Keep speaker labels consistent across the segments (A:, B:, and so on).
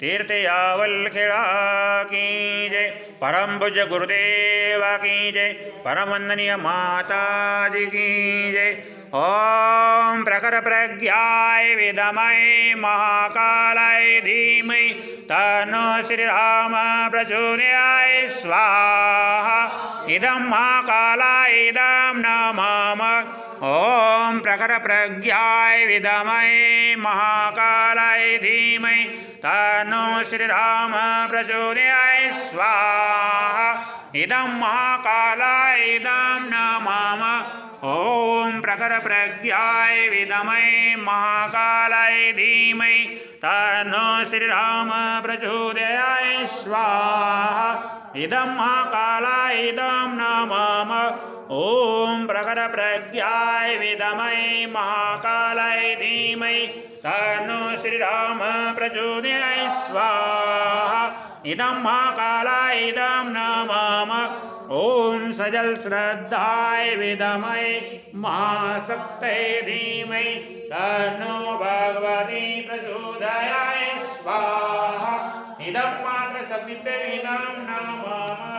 A: तीर्थ यावल खेड़ा की जय। परम पूज्य गुरुदेव की जय। परम वंदनीय माता जी की जय। ओम प्रखर प्रज्ञाय विद्महे महाकालाय धीमहि तन्नो श्रीराम प्रचोदयात् स्वाहा। इदं महाकालाय इदं नमामः। ओम प्रखर प्रज्ञाय विद्महे महाकालाय धीमहि तन्नो श्रीराम प्रचोदयात् स्वाहा। इदं महाकालाय इदं नमामः। ओम प्रखर प्रज्ञाय विद्महे महाकालाय धीमहि तन्नो श्रीराम प्रचोदयात् स्वाहा। इदं महाकालाय इदं नमामः। ओम प्रखर प्रज्ञाय विद्महे महाकालाय धीमहि तन्नो श्रीराम प्रचोदयात् स्वाहा। इदं महाकालाय इदं नमामः। ओम सजल श्रद्धाय विद्महे महाशक्तये धीमहि तन्नो भगवती प्रचोदयात् स्वाहा। इदं मात्र शक्तिदं नमामः।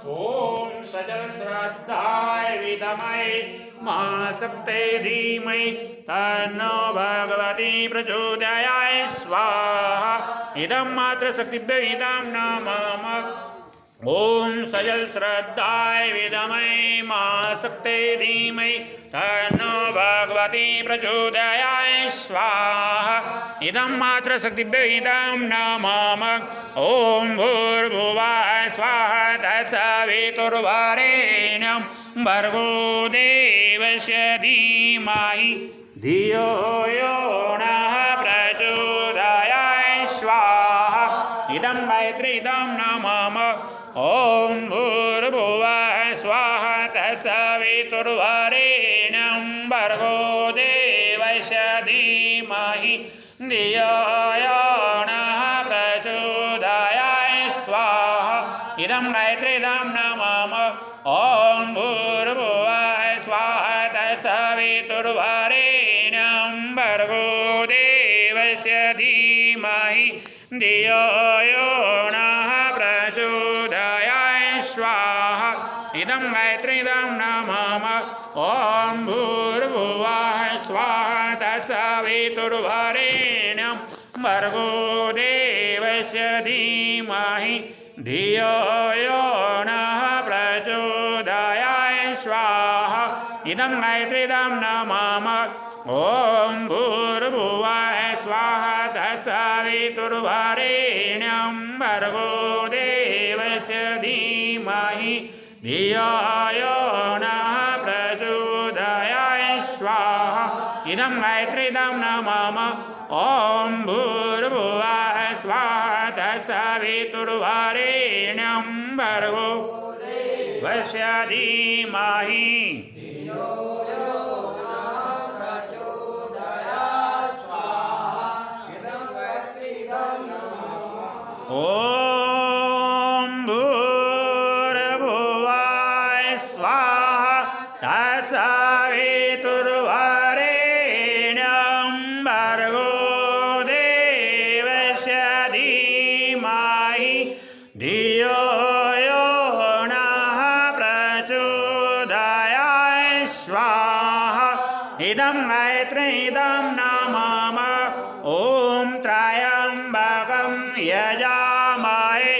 A: ओम सजल श्रद्धाय विद्महे महाशक्तये धीमहि तन्नो भगवती प्रचोदयात् स्वाहा। इदं मात्र शक्तिदं नमामः। ओम सजल श्रद्धाय विद्महे महाशक्तये धीमहि तन्नो भगवती प्रचोदयात् स्वाहा। इदं मात्र शक्तिदं नमामः। ओम भूर्भुवः स्वाहा तत्सवितुर्वरेण्यं भर्गो देवस्य धीमहि धियो यो नः प्रचोदयात् स्वाहा। इदं गायत्री इदं नमामः। ओम भूर्भुवः स्वाहा तत्सवितुर्वरेण्यं भर्गो देवस्य धीमहि धियो यो नः प्रचोदयात् स्वाहा। इदं गायत्री इदं नमामः। ओम भूर्भुवः स्वाहा तत्सवितुर्वरेण्यं भर्गो देवस्य धीमहि धियो यो नः प्रचोदयात् स्वाहा। इदं गायत्री इदं नमामः। ओम भूर्भुवः स्वाहा तत्सवितुर्वरेण्यं भर्गो देवस्य धीमहि धियो यो नः प्रचोदयात् स्वाहा। इदं गायत्री इदं नमामः। ओम भूर्भुवः स्वाहा तत्सवितुर्वरेण्यं भर्गो देवस्य धीमहि धियो यो नः प्रचोदयात् स्वाहा। इदं गायत्री इदं नमामः। ओम भूर्भुवः स्वाहा तत्सवितुर्वरेण्यं भर्गो देवस्य धीमहि ओम भूर्भुवः स्वाहा तत्सवितुर्वरेण्यं भर्गो देवस्य धीमहि धियो यो नः प्रचोदयात् स्वाहा। इदं गायत्री इदं नमामः। ओम त्र्यम्बकं यजामहे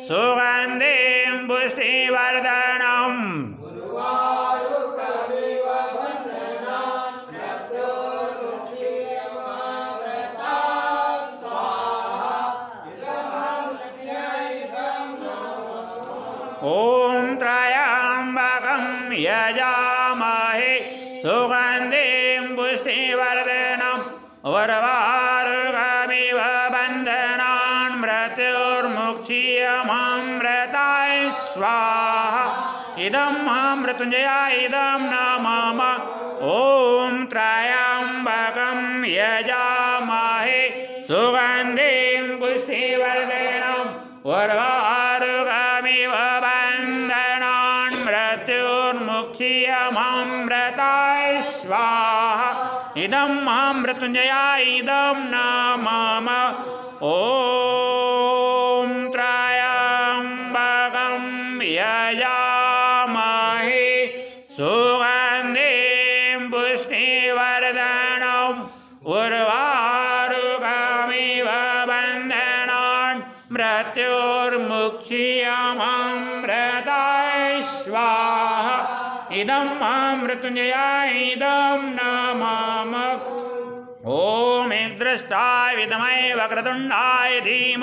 A: सुगन्धिं पुष्टिवर्धनम् ओम त्र्यम्बकं यजामहे सुगन्धिं पुष्टिवर्धनम् उर्वारुकमिव बन्धनान् मृत्युर्मुक्षीयमामृतात् स्वाहा। इदं महामृत्युञ्जयाय इदं नमामः। ओम त्र्यम्बकं यजामहे सुगन्धिं पुष्टिवर्धनम् उर्वारुकमिव बन्धनान् मृत्युर्मुक्षीयमामृतात् स्वाहा। इदं महामृत्युञ्जयाय इदं नमामः। ओम उर्वारुकमिव बन्धनान् मृत्योर्मुक्षीयमामृताय स्वाहा इदं महामृत्युञ्जयाय इदं नमामः ॐ एकदृष्टाय विद्महे वक्रतुण्डाय धीमहि